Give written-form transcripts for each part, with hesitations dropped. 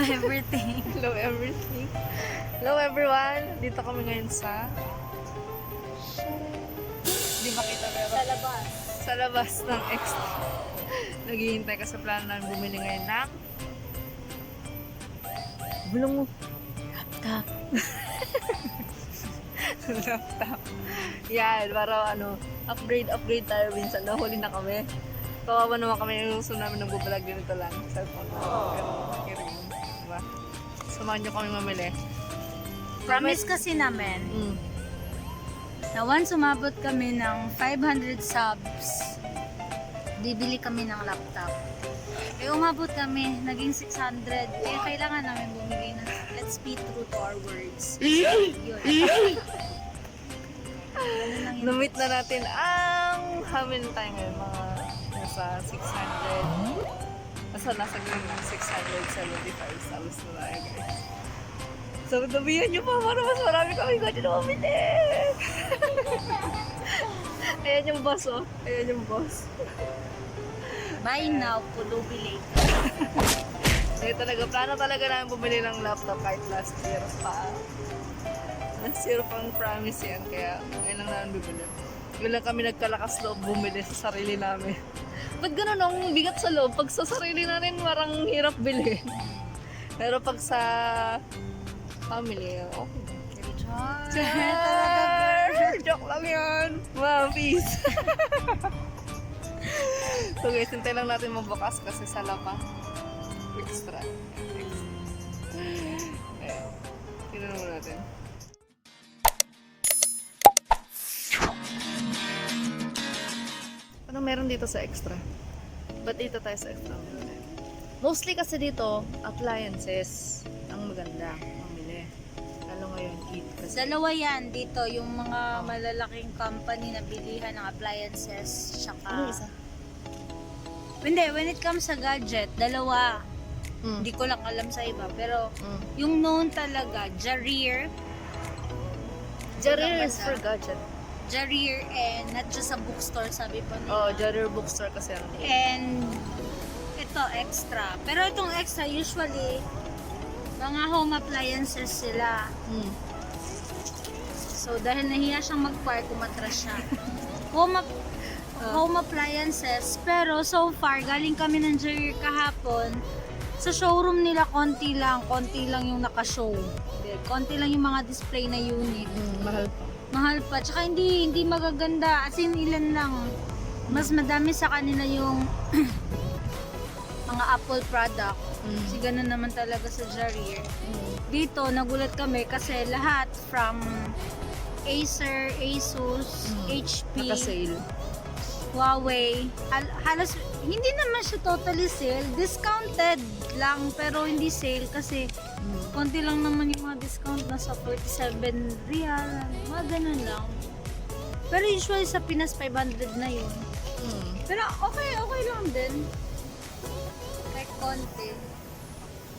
everything. Hello everything. Hello everyone. Dito kami ngayon sa... Hindi makita pero... Sa labas. Sa labas ng extra. Naghihintay ka sa plano namin bumili ngayon ng... Bulong mo. Laptop. Laptop. Yan, para upgrade tayo minsan. Nahuli na kami. Kawawa naman kami yung gusto namin ng bubalag ganito lang. Cellphone na. Pero, diba? Samahan nyo kami mamili. Promise kasi namin na once umabot kami ng 500 subs, bibili kami ng laptop. Eh umabot kami, naging 600. Kaya kailangan namin bumili na. Let's be true to our words. Yun. Namit na natin ang hamil tayo ngayon, mga nasa 600. Nasa ganun lang, 675 subs na tayo guys. So, tabihan nyo pa para mas marami kami ganyan na mamili. Ayan yung boss, oh. Ayan yung boss. Buy now, pulubi later. Kaya talaga, plano talaga namin bumili ng laptop kahit last year pa. Last year pang promise yan, kaya ngayon lang namin bibili. Ngayon lang kami nagkalakas loob bumili sa sarili namin. Ba't ganun ang bigat sa loob? Pag sa sarili natin, parang hirap bilhin. Pero pag sa family, okay. Char! Joke lang yun! Wow, peace! So guys, hintay lang natin magbukas kasi sa lapa. Extra. Ayan. Tingnan mo natin. Ano meron dito sa extra? Ba't dito tayo sa extra? Mostly kasi dito, appliances ang maganda mamili. Lalo ngayon, eat kasi. Dalawa yan dito, yung mga malalaking company na bilihan ng appliances, tsaka... Ano isa? Hindi, when it comes sa gadget, dalawa. Hindi ko lang alam sa iba, pero yung known talaga, Jarir. Jarir is for gadget. Jarir, and not just a bookstore, sabi pa nila. Oh, Jarir bookstore kasi ang And ito, extra. Pero itong extra, usually, mga home appliances sila. So, dahil nahiya siyang mag-park, umatras siya. Home appliances. Pero so far, galing kami ng Jarir kahapon. Sa showroom nila, konti lang yung naka-show. Konti lang yung mga display na unit. mahal pa. Mahal pa. Tsaka hindi magaganda. As in, ilan lang. Mas madami sa kanila yung mga Apple product. Kasi ganun naman talaga sa Jarir. Dito, nagulat kami kasi lahat from Acer, Asus, HP, Naka-sale. Huawei. Halos, hindi naman siya totally sale. Discounted lang, pero hindi sale kasi konti lang naman yung mga discount. Nasa 47 real. Mga ganun lang. Pero usually sa Pinas, 500 na yun. Pero okay lang din. Kahit konti.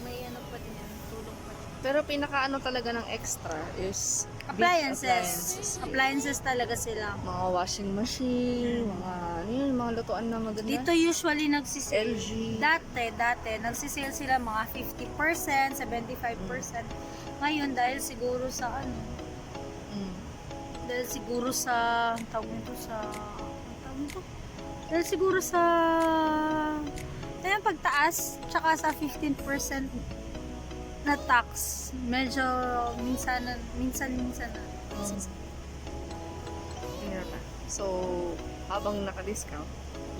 May ano pa din yan. Tulong pa din. Pero pinaka talaga ng extra is Appliances. Appliances talaga sila. mga washing machine, mga lutuan na maganda. Dito usually nagsisale. LG. Dati, nagsisale sila mga 50%, 75%. Ngayon, dahil siguro sa dahil siguro sa, ayun, pagtaas, tsaka sa 15% na tax, medyo minsan na. Tingnan na. So, habang naka-discount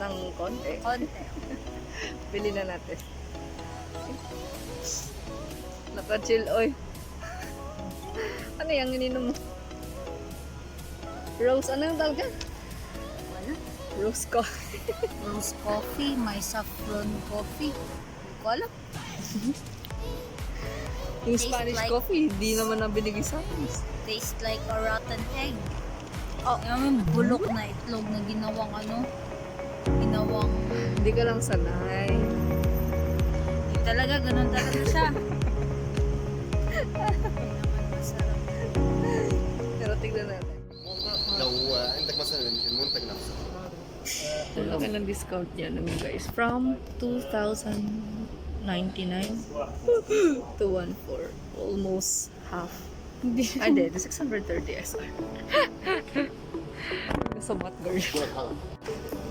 ng konti, bili na natin. Naka-chill, oy. Ano yung ininom mo? Rose, ano yung tawag yan? Wala. Rose coffee. Rose coffee, may saffron coffee. Hindi ko alam. Yung Tastes Spanish like- coffee, hindi naman na binigay sa akin. Tastes like a rotten egg. Yung bulok na itlog na ginawang Hindi ka lang sanay. hindi talaga, ganun talaga siya. Hindi naman masarap. Pero tignan natin. لو عندك مثلا المنتج نفسه Ang laki ng discount niya naman guys. From 2,000 $699 to 1.4. Almost half. Hindi. Ay, di. 630 SR. Sa what, girl?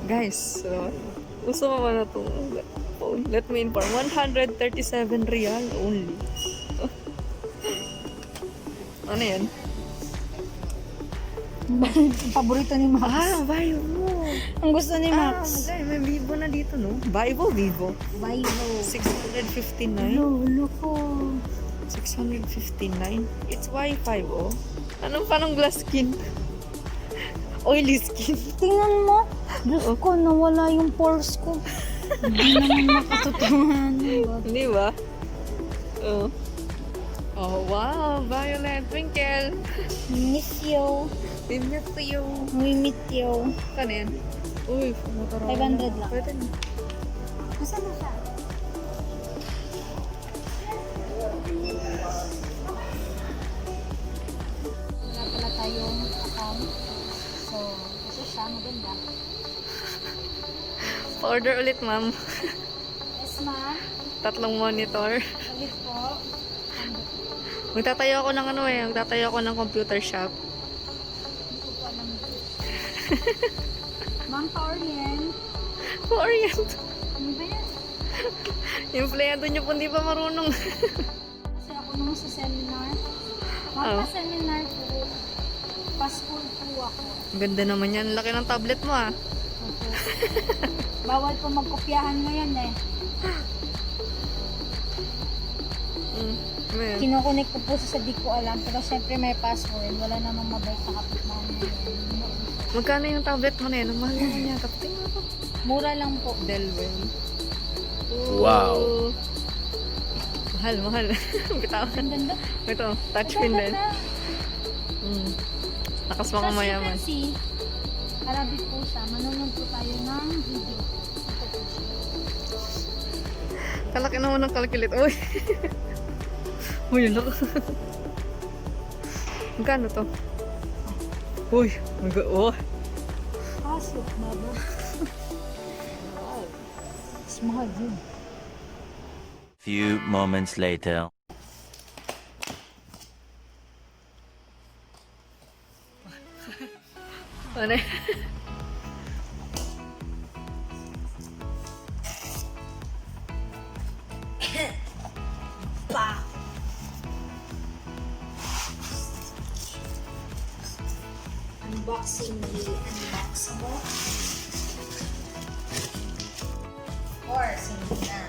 Guys, uso pa na itong phone. Let me inform. 137 real only. Ano yan? Paborito ni Max. Vivo. Ang gusto ni Max. Okay, may Vivo na dito, no? Vivo. Vivo. 659. Loko. 659. It's Wi-Fi, oh. Anong parang glass skin? Oily skin. Tingnan mo. Diyos ko, nawala yung pores ko. Hindi naman makatotohanan. Di ba? Oh. Oh, wow. Violet Twinkle. Miss you. We miss you. We meet you. Kano yan? Uy, Motorola. 500 lang. Pwede na. Nasaan na siya? Wala pala tayong account. So, ito siya. Maganda. Pa-order ulit, ma'am. Yes, ma'am. 3 monitor. Ulit po. Magtatayo ako ng magtatayo ako ng computer shop. Hindi ko po alam ito. Ma'am, pa-orient. Pa-orient. Ano ba yan? Yung empleyado niyo po hindi pa marunong. Kasi ako nung sa seminar. Ma'am, Oh. pa-seminar po. Pa-school po ako. Ganda naman yan. Laki ng tablet mo, ah. Opo. Bawal po magkopyahan ngayon eh. Ayan. Kinokonek ko po sa di ko alam. Pero syempre may password. Wala namang mabait na kapitbahay ngayon. Magkano yung tablet mo na yan? Ang mahal naman niya. Tingnan mo to. Mura lang po. Delwell. Wow. Mahal, mahal. Bitawan. Ang ganda. Ito, touchscreen din. Ganda. Lakas mga As you mayaman. can see, Arabic po siya. Manonood po tayo ng video. Ito po siya. Kalaki naman ng calculate. Uy. Uy, yun ako. Magkano to? Uy, oh. Kaso, baba. Mas mahal yun. Few moments later. Ano yan? Pa! Unboxing the unboxable. Of course, hindi na.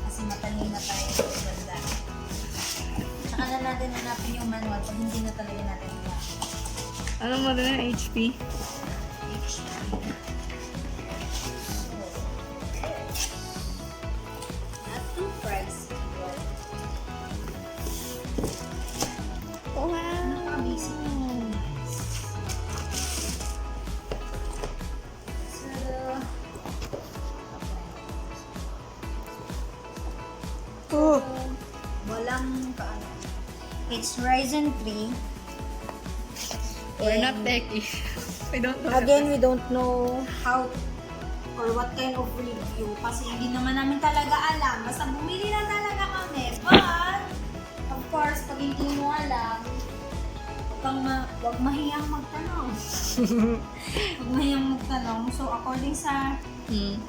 Kasi matalino tayo sa banda. Tsaka na natin hanapin yung manual pag hindi na talaga natin hanapin. Anong model na HP? Not too pricey. Wow! Napaka-basic. Oh. Walang kaano. It's Ryzen 3. We're And not techie. We don't know. again, we don't know how or what kind of review kasi hindi naman namin talaga alam. Basta bumili na talaga kami. But, of course, pag hindi mo alam, huwag mahiyang magtanong. Huwag mahiyang magtanong. So, according sa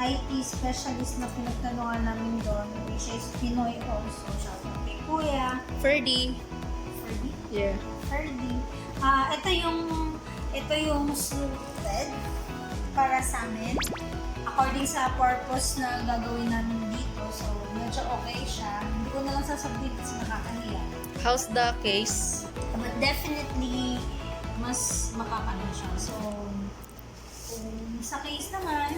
IT specialist na pinagtanungan namin doon, which is Pinoy also. Shout out kay Kuya. Ferdy. Ferdy? Yeah. Ferdy. Ito yung suited para sa amin. According sa purpose na gagawin namin dito. So, medyo okay siya. Hindi ko na lang sasabihin kasi nakakahiya. How's the case? But definitely, mas makakano siya. So, kung sa case naman,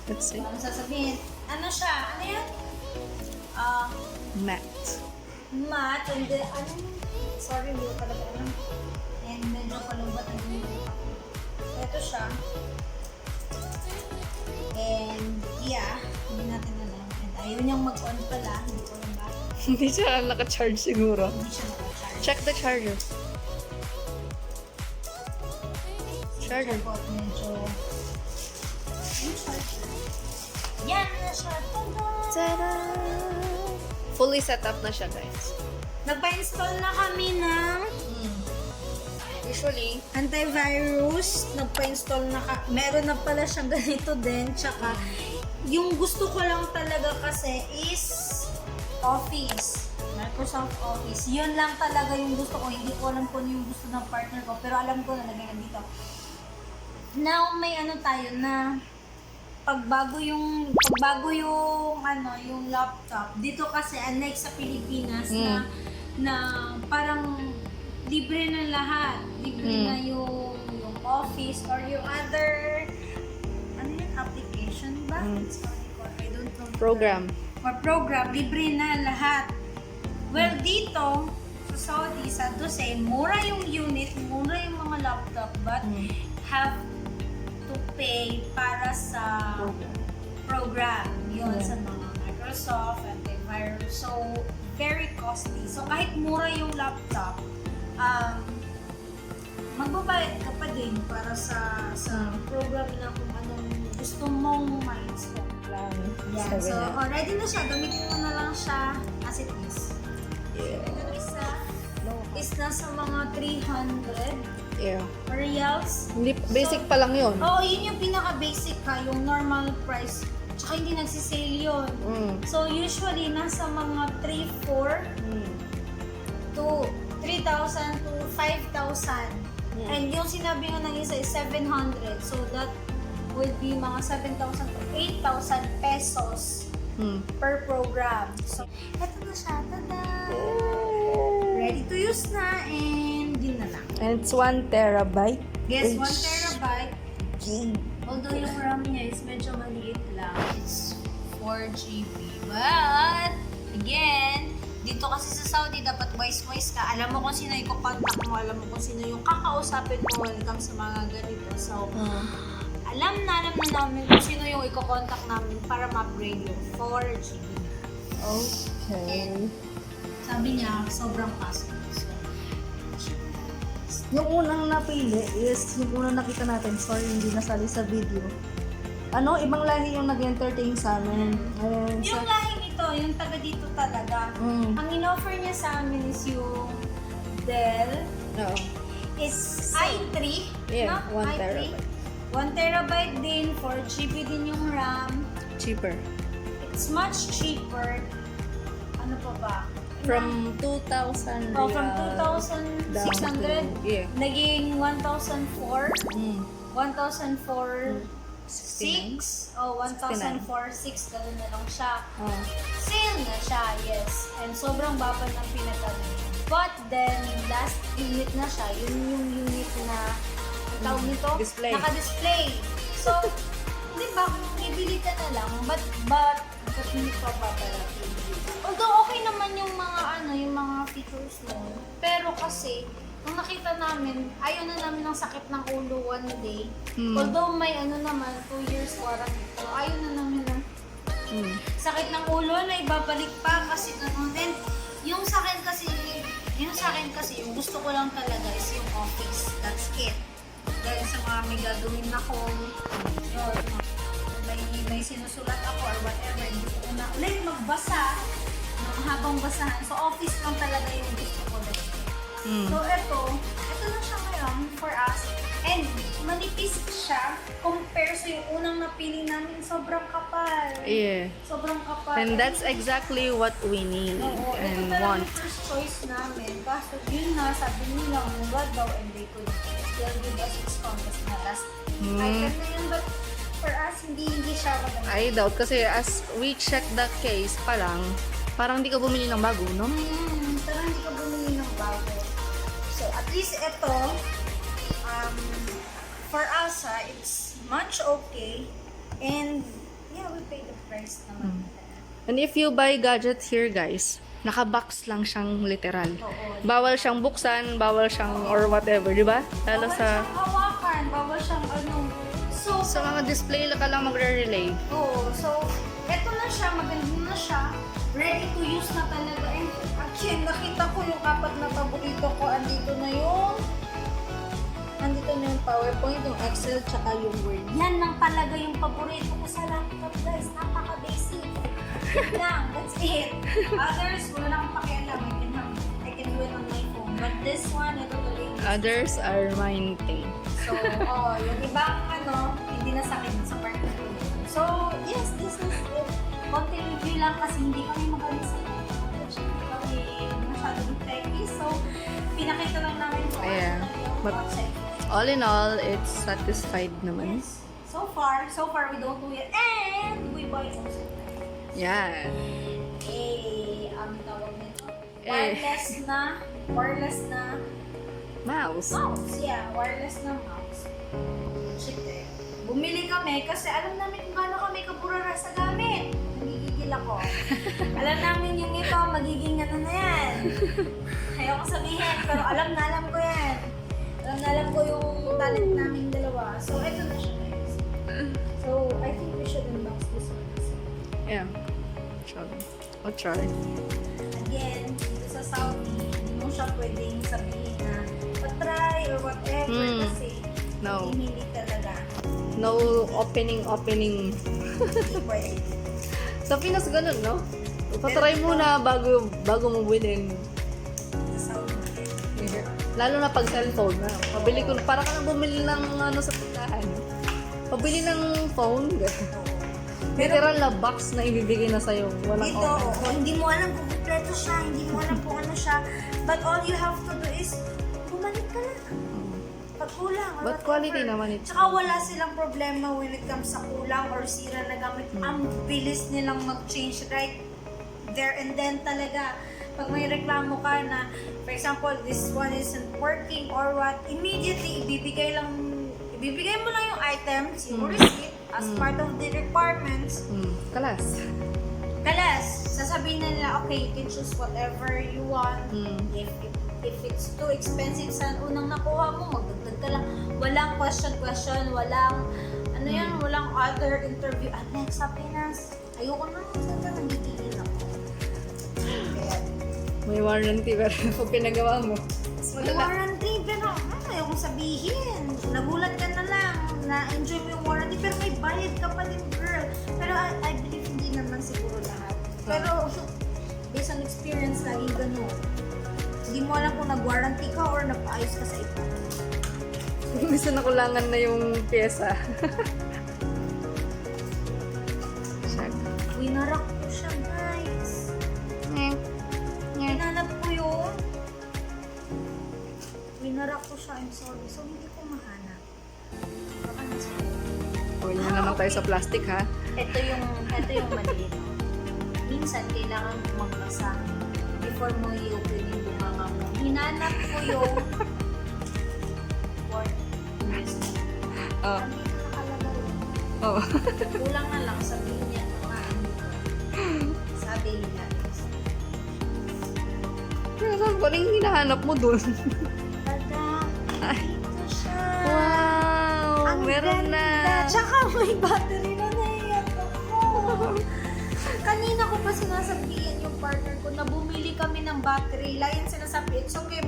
Let's see. ano sasabihin? Ano siya? Ano yan? Matte. Matte. And then, sorry, hindi ko talaga alam. And medyo palubat ang dito. Ito siya. And, yeah, hindi natin alam. And ayaw niyang mag-on pala. Hindi ko alam ba. Hindi siya naka-charge siguro. Hindi siya naka-charge. Check the charger. Charger. Medyo, yung charger. Yan na siya. Tada! Fully set up na siya, guys. Nagpa-install na kami ng Usually, antivirus. Nagpa-install na meron na pala siyang ganito din. Tsaka, yung gusto ko lang talaga kasi is Office. Microsoft Office. Yun lang talaga yung gusto ko. Hindi ko alam kung yung gusto ng partner ko. Pero alam ko na naging dito. Now, may ano tayo na pagbago yung yung laptop. Dito kasi unlike sa Pilipinas na parang libre na lahat. Libre na yung Office or yung other application ba? I don't know. program. Or program, libre na lahat. Well, dito sa Saudi, sa Dose, mura yung unit, mura yung mga laptop, but have to pay para sa program. Yun, sa mga Microsoft, antivirus. So, very costly. So, kahit mura yung laptop, magbabayad ka pa din para sa program na kung anong gusto mong ma-install. Yan. So, ready na siya. Gamitin mo na lang siya as it is. Yeah. Itong isa is nasa mga 300 Yeah. reals. Hindi, basic pa lang yun. Oo, yun yung pinaka-basic ka, yung normal price. Tsaka hindi nagsisale yun. So, usually, nasa mga 3,400 to 3,000 to 5,000. And yung sinabi nga ng isa is 700. So, that will be mga 7,000 to 8,000 pesos per program. So, eto na siya. Tada! Ready to use na and yun na lang. And it's 1 terabyte. Yes, 1 terabyte. Although yung RAM niya is medyo maliit lang. It's 4 GB. But, again, dito kasi sa Saudi, dapat wise-wise ka. Alam mo kung sino yung contact mo, alam mo kung sino yung kakausapin mo when it comes sa mga ganito. So, alam na namin kung sino yung i-contact namin para ma-upgrade yung 4 GB. Okay. Sabi niya, sobrang fast. So, Yung unang napili is yung unang nakita natin. Sorry, hindi nasali sa video. Ibang lahi yung nag-entertain sa amin. Ayan, yung lahi nito, yung taga dito talaga. Ang in-offer niya sa amin is yung Dell. Oo. Is i3. Yeah, no? 1 i3. terabyte. 1 terabyte din, 4 GB din yung RAM. Cheaper. It's much cheaper. Ano pa ba? From 2,000 Oh, from 2,600, yeah. naging 1,004. 1,004 69? 6. Oh, 1,004 6. Ganun na lang siya. Oh. Sale na siya, yes. And sobrang baba ng pinagkami. But then, last unit na siya. Yun yung unit na tawag nito? Display. Naka-display. So, di ba, kung ibili ka na lang, but hindi pa pala. Although okay naman yung mga features mo. Pero kasi, nung nakita namin, ayaw na namin ng sakit ng ulo one day. Although may naman, 2 years warranty. So, ayaw na namin ng sakit ng ulo na ibabalik pa kasi ganun. And yung sa akin kasi, yung gusto ko lang talaga is yung Office. That's it. Dahil sa mga may gagawin akong, may sinusulat ako or whatever, hindi ko na ulit magbasa ng habang basahan. So, Office lang talaga yung gusto ko din. So, ito na siya ngayon for us. And, manipis siya compare sa yung unang napili namin. Sobrang kapal. Yeah. Sobrang kapal. And that's exactly what we need Oo, and ito talaga want. yung first choice namin. Kaso yun nga, sabi nila, mura daw and they could still give us discount kasi na last item na yun. But for us, hindi siya maganda. I doubt kasi as we check the case pa lang, parang hindi ka bumili ng bago, no? Parang hindi ka bumili ng bago. So, at least ito, for us, it's much okay. And, yeah, we pay the price naman. And if you buy gadget here, guys, naka-box lang siyang literal. Oo. Bawal siyang buksan, bawal siyang or whatever, di ba? Lalo Bawal sa siyang hawakan, bawal siyang So, sa mga display ka lang magre-relay. oo. So, eto na siya, maganda na siya. Ready to use na talaga. And actually, nakita ko yung apat na paborito ko. Andito na ito na yung PowerPoint, yung Excel, tsaka yung Word. Yan lang talaga yung paborito ko sa laptop, guys. Napaka-basic. Yan lang. That's it. Others, wala na akong pakialam. I can do it on my phone. But this one, ito tuloy. Others are mine thing. So, yung ibang hindi na sa akin sa part na ito. So, yes, this is it. Konting review lang kasi hindi kami magaling sa hindi kami masyadong techy. So, pinakita lang namin po. Yeah. But all in all, it's satisfied naman. Yes. So far, we don't do it. And we buy also. Yeah. Tawag nito. Eh. Wireless na Mouse. mouse. Yeah, wireless na mouse. Siyempre, bumili kami kasi alam namin kung gaano kami kaburara sa gamit. Nagigigil ako. Alam namin yung ito, magiging ano na yan. Ayoko sabihin, pero alam ko yan. Alam ko yung talent namin dalawa. So, ito na siya, guys. So, I think we should unbox this one. Yeah. Sure. I'll try. Again, dito sa Saudi, hindi mo siya pwedeng sabihin na patry or whatever kasi No. hindi talaga. No opening. Hindi pwede. Sa Pinas ganun, no? Patry muna bago mo bilhin. Sa Saudi. Lalo na pag cellphone na. Pabili ko, para ka nang bumili ng sa tindahan. Pabili ng phone. Literal na box na ibibigay na sa'yo. Walang Dito, hindi mo alam kung kompleto siya, hindi mo alam kung ano siya. But all you have to do is, bumalik ka lang. Pag kulang, or But whatever. quality naman ito. Tsaka wala silang problema when it comes sa kulang or sira na gamit. Ang bilis nilang mag-change right there and then talaga. Pag may reklamo ka na, for example, this one isn't working or what, immediately ibibigay mo lang yung items, yung receipt, as part of the requirements. Kalas. Sasabihin na nila, okay, you can choose whatever you want. If it's too expensive sa unang nakuha mo, magdagdag ka lang. Walang question, walang, walang other interview. At next, sa Pinas, ayoko na, nagigigil ako. May warranty pero pag pinagawa mo. May warranty, pero ayoko sabihin. Nagulat ka na lang, na-enjoy mo yung warranty, pero may bayad ka pa din, girl. Pero I believe hindi naman siguro lahat. Pero based on experience, laging ganun. Hindi mo alam kung nag-warranty ka or napaayos ka sa iba. Gusto na kulangan na yung pyesa. Winarak ko siya, guys. Hinanap ko yun. Winarak ko siya, I'm sorry. So, hindi ko mahanap. Baka nasa O, yan na naman tayo sa plastic, ha? Ito yung maliit. Minsan, kailangan magbasa before mo i-open yung bunganga mo. Hinanap ko yung word. Oh. Nandito nakalagay yun. Oh. Kulang na lang, sabihin niya naman. Sabi nila. Kaya saan pa rin hinahanap mo dun? Tada, dito siya. Wow! Ang Meron ganda. na! Tsaka may battery na naiyak ako. Kanina ko pa sinasabihin yung partner ko na bumili kami ng battery. Layan sinasabi, it's okay,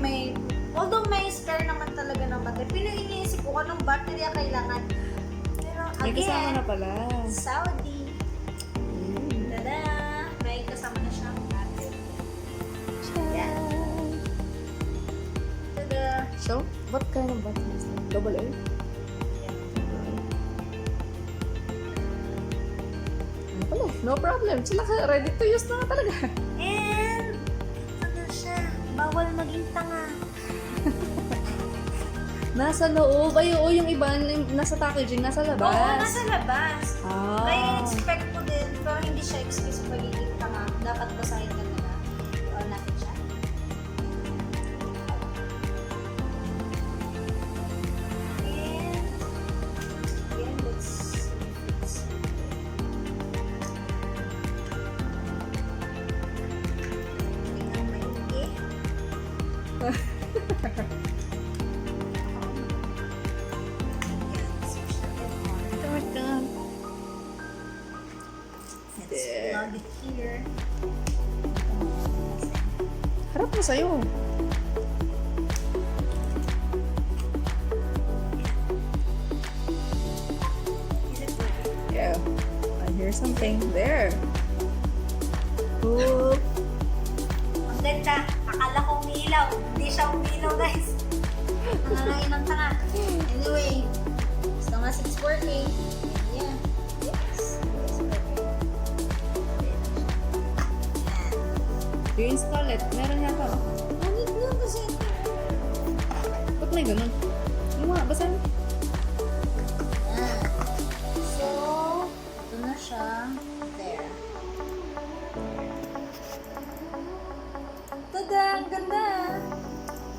although may spare naman talaga ng battery. Pinag-iniisip ko anong battery ang kailangan. Pero May kasama na again, pala. Saudi. Tada! May kasama na siyang battery. Yan. Tada! So, what kind of battery is that? Double A? Ano pala? No problem. Sila ka ready to use na talaga. And, ano siya? Bawal maging tanga. Nasa loob. Ay, oo, yung iba nasa packaging, nasa labas. Oo, nasa labas. Ah. Kaya expect ko din, pero hindi siya excuse pagiging tanga. Dapat basahin ka na na. O, natin siya. And, let's tingnan maigi. Yan, switch natin on. Let's plug it here. Harap mo sa'yo. something. There. Ooh. Ang ganda. Akala ko umiilaw. Hindi siya umiilaw, guys. Nangangain ng tanga. Anyway, basta nga 6 working. Yeah. Yes. Yes, working. You install it. Meron yata. Oh. Ngunit nga kasi ito. Ba't may ganun? Yung nga, basahin. Yan. So, ito na siya. There. Tada! Ang ganda!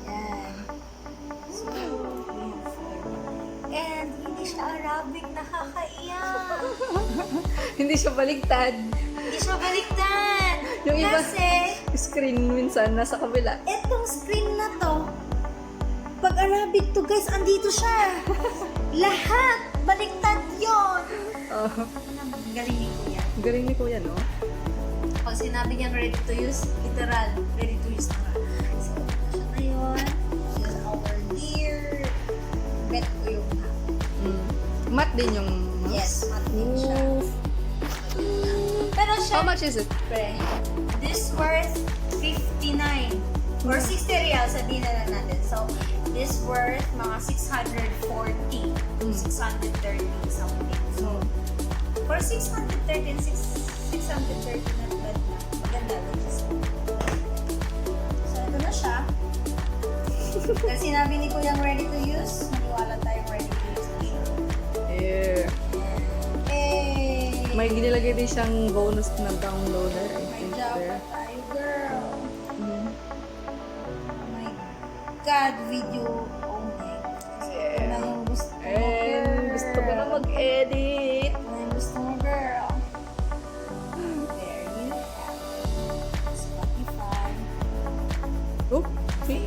Yan. So, we have four. And hindi siya Arabic, nakakaiyak. Hindi siya baligtad. Hindi siya baliktad. Yung iba- Kasi, Screen minsan nasa kabila. etong screen na to, pag Arabic to guys, andito siya. Lahat, baliktad yon. Oh, Ang galing ni Kuya. galing ni Kuya, no? Pag sinabi niyang ready to use, literal, ready to use na. So, siya ngayon. She's our dear bet ko yung Matte din yung mouse. yes, mat din siya. Ooh. Pero siya, How much is it? this worth 59 or 60 real, sabihin na lang natin. So, this worth mga 640 to 630 something. So, for 630 not bad na. Maganda lang siya. So, ito na siya. Kasi sinabi ni Kuyang ready to use, maniwala tayong ready to use na siya. Yeah. Eh, May ginilagay din siyang bonus na downloader. I may think Java there. tayo, girl. Mhm. Oh my God, video. Oh my God. Ito na yung gusto mo, And girl. gusto ko na mag-edit. Ito na yung gusto mo, girl. There you have it. Spotify. Oh, see?